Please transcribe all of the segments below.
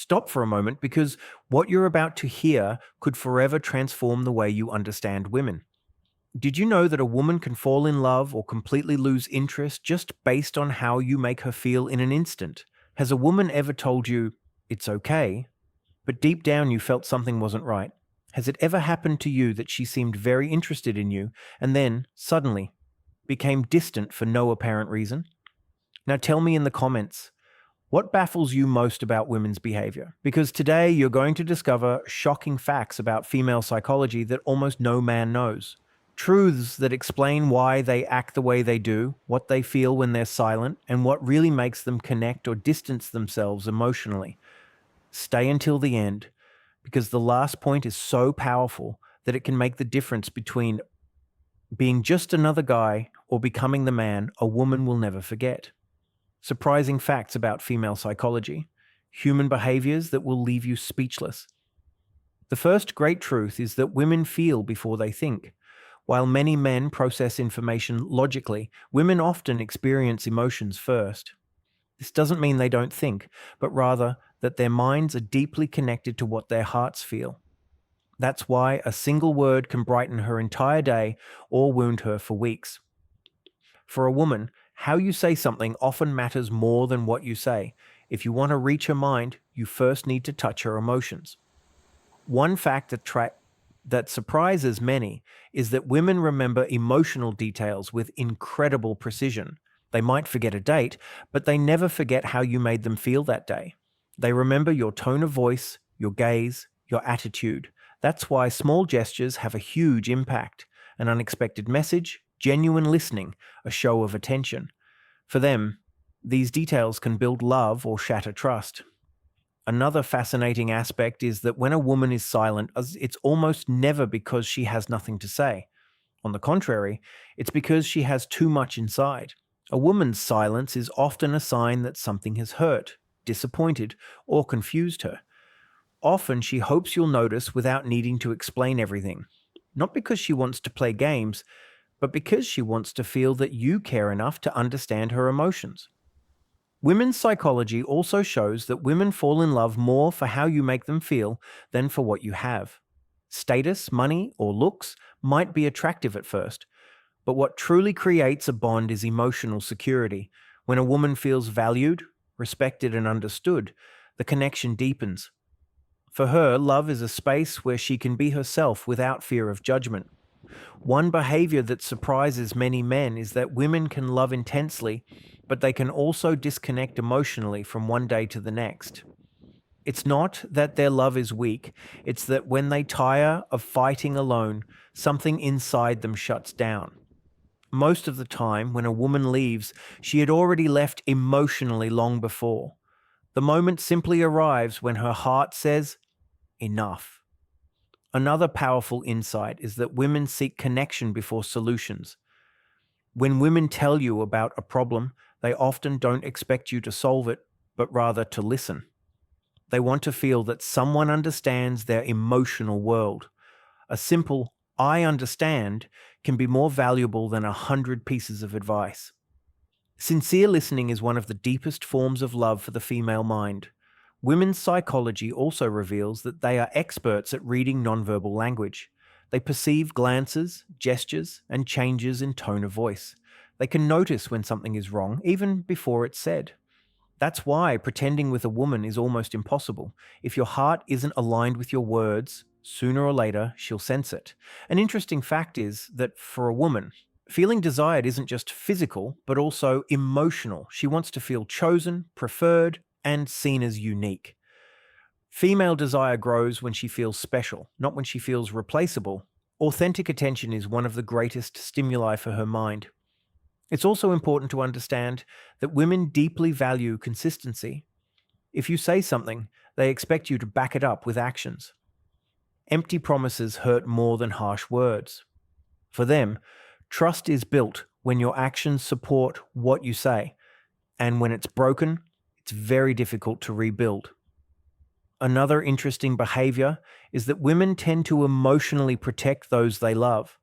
Stop for a moment because what you're about to hear could forever transform the way you understand women. Did you know that a woman can fall in love or completely lose interest just based on how you make her feel in an instant? Has a woman ever told you, it's okay, but deep down you felt something wasn't right? Has it ever happened to you that she seemed very interested in you and then, suddenly, became distant for no apparent reason? Now tell me in the comments, what baffles you most about women's behavior? Because today you're going to discover shocking facts about female psychology that almost no man knows. Truths that explain why they act the way they do, what they feel when they're silent, and what really makes them connect or distance themselves emotionally. Stay until the end, because the last point is so powerful that it can make the difference between being just another guy or becoming the man a woman will never forget. Surprising facts about female psychology. Human behaviors that will leave you speechless. The first great truth is that women feel before they think. While many men process information logically, women often experience emotions first. This doesn't mean they don't think, but rather that their minds are deeply connected to what their hearts feel. That's why a single word can brighten her entire day or wound her for weeks. For a woman, how you say something often matters more than what you say. If you want to reach her mind, you first need to touch her emotions. One fact that surprises many is that women remember emotional details with incredible precision. They might forget a date, but they never forget how you made them feel that day. They remember your tone of voice, your gaze, your attitude. That's why small gestures have a huge impact. An unexpected message, genuine listening, a show of attention. For them, these details can build love or shatter trust. Another fascinating aspect is that when a woman is silent, it's almost never because she has nothing to say. On the contrary, it's because she has too much inside. A woman's silence is often a sign that something has hurt, disappointed, or confused her. Often she hopes you'll notice without needing to explain everything. Not because she wants to play games, but because she wants to feel that you care enough to understand her emotions. Women's psychology also shows that women fall in love more for how you make them feel than for what you have. Status, money, or looks might be attractive at first, but what truly creates a bond is emotional security. When a woman feels valued, respected, and understood, the connection deepens. For her, love is a space where she can be herself without fear of judgment. One behavior that surprises many men is that women can love intensely, but they can also disconnect emotionally from one day to the next. It's not that their love is weak, it's that when they tire of fighting alone, something inside them shuts down. Most of the time, when a woman leaves, she had already left emotionally long before. The moment simply arrives when her heart says, enough. Another powerful insight is that women seek connection before solutions. When women tell you about a problem, they often don't expect you to solve it, but rather to listen. They want to feel that someone understands their emotional world. A simple, I understand, can be more valuable than 100 pieces of advice. Sincere listening is one of the deepest forms of love for the female mind. Women's psychology also reveals that they are experts at reading nonverbal language. They perceive glances, gestures, and changes in tone of voice. They can notice when something is wrong, even before it's said. That's why pretending with a woman is almost impossible. If your heart isn't aligned with your words, sooner or later she'll sense it. An interesting fact is that for a woman, feeling desired isn't just physical, but also emotional. She wants to feel chosen, preferred, and seen as unique. Female desire grows when she feels special, not when she feels replaceable. Authentic attention is one of the greatest stimuli for her mind. It's also important to understand that women deeply value consistency. If you say something, they expect you to back it up with actions. Empty promises hurt more than harsh words. For them, trust is built when your actions support what you say, and when it's broken, it's very difficult to rebuild. Another interesting behavior is that women tend to emotionally protect those they love.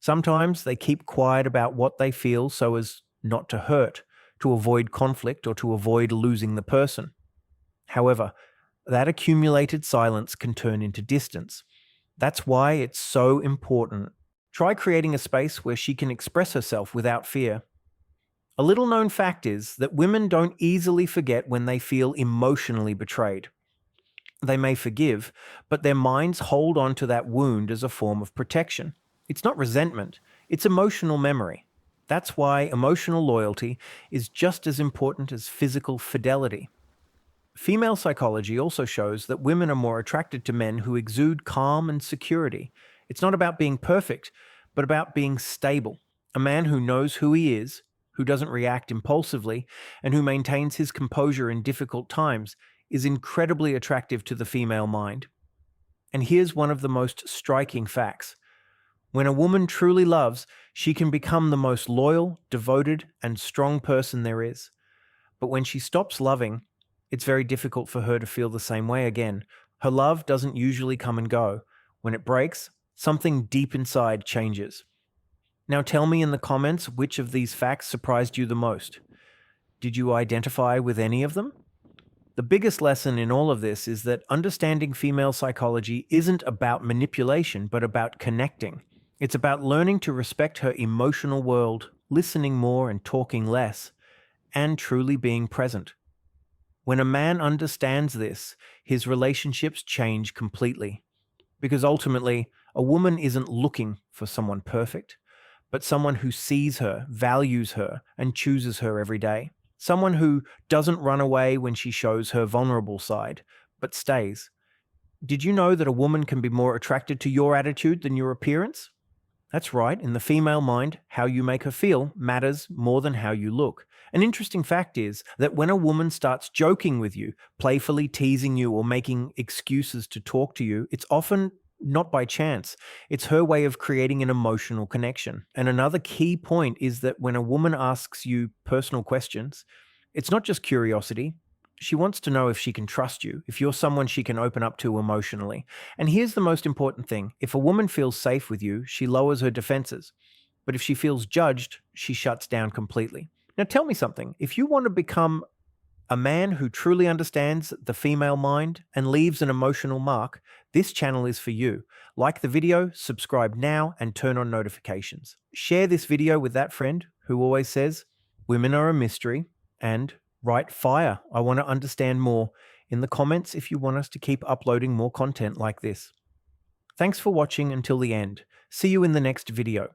Sometimes they keep quiet about what they feel so as not to hurt, to avoid conflict, or to avoid losing the person. However, That accumulated silence can turn into distance. That's why it's so important. Try creating a space where she can express herself without fear. A little known fact is that women don't easily forget when they feel emotionally betrayed. They may forgive, but their minds hold on to that wound as a form of protection. It's not resentment, it's emotional memory. That's why emotional loyalty is just as important as physical fidelity. Female psychology also shows that women are more attracted to men who exude calm and security. It's not about being perfect, but about being stable. A man who knows who he is, who doesn't react impulsively, and who maintains his composure in difficult times is incredibly attractive to the female mind. And here's one of the most striking facts. When a woman truly loves, she can become the most loyal, devoted, and strong person there is. But when she stops loving, it's very difficult for her to feel the same way again. Her love doesn't usually come and go. When it breaks, something deep inside changes. Now tell me in the comments which of these facts surprised you the most. Did you identify with any of them? The biggest lesson in all of this is that understanding female psychology isn't about manipulation, but about connecting. It's about learning to respect her emotional world, listening more and talking less, and truly being present. When a man understands this, his relationships change completely. Because ultimately, a woman isn't looking for someone perfect, but someone who sees her, values her, and chooses her every day. Someone who doesn't run away when she shows her vulnerable side, but stays. Did you know that a woman can be more attracted to your attitude than your appearance? That's right, in the female mind, how you make her feel matters more than how you look. An interesting fact is that when a woman starts joking with you, playfully teasing you or making excuses to talk to you, it's often not by chance. It's her way of creating an emotional connection. And another key point is that when a woman asks you personal questions, it's not just curiosity. She wants to know if she can trust you, if you're someone she can open up to emotionally. And here's the most important thing. If a woman feels safe with you, she lowers her defenses. But if she feels judged, she shuts down completely. Now tell me something. If you want to become a man who truly understands the female mind and leaves an emotional mark, this channel is for you. Like the video, subscribe now, and turn on notifications. Share this video with that friend who always says, women are a mystery, and write fire. I want to understand more in the comments if you want us to keep uploading more content like this. Thanks for watching until the end. See you in the next video.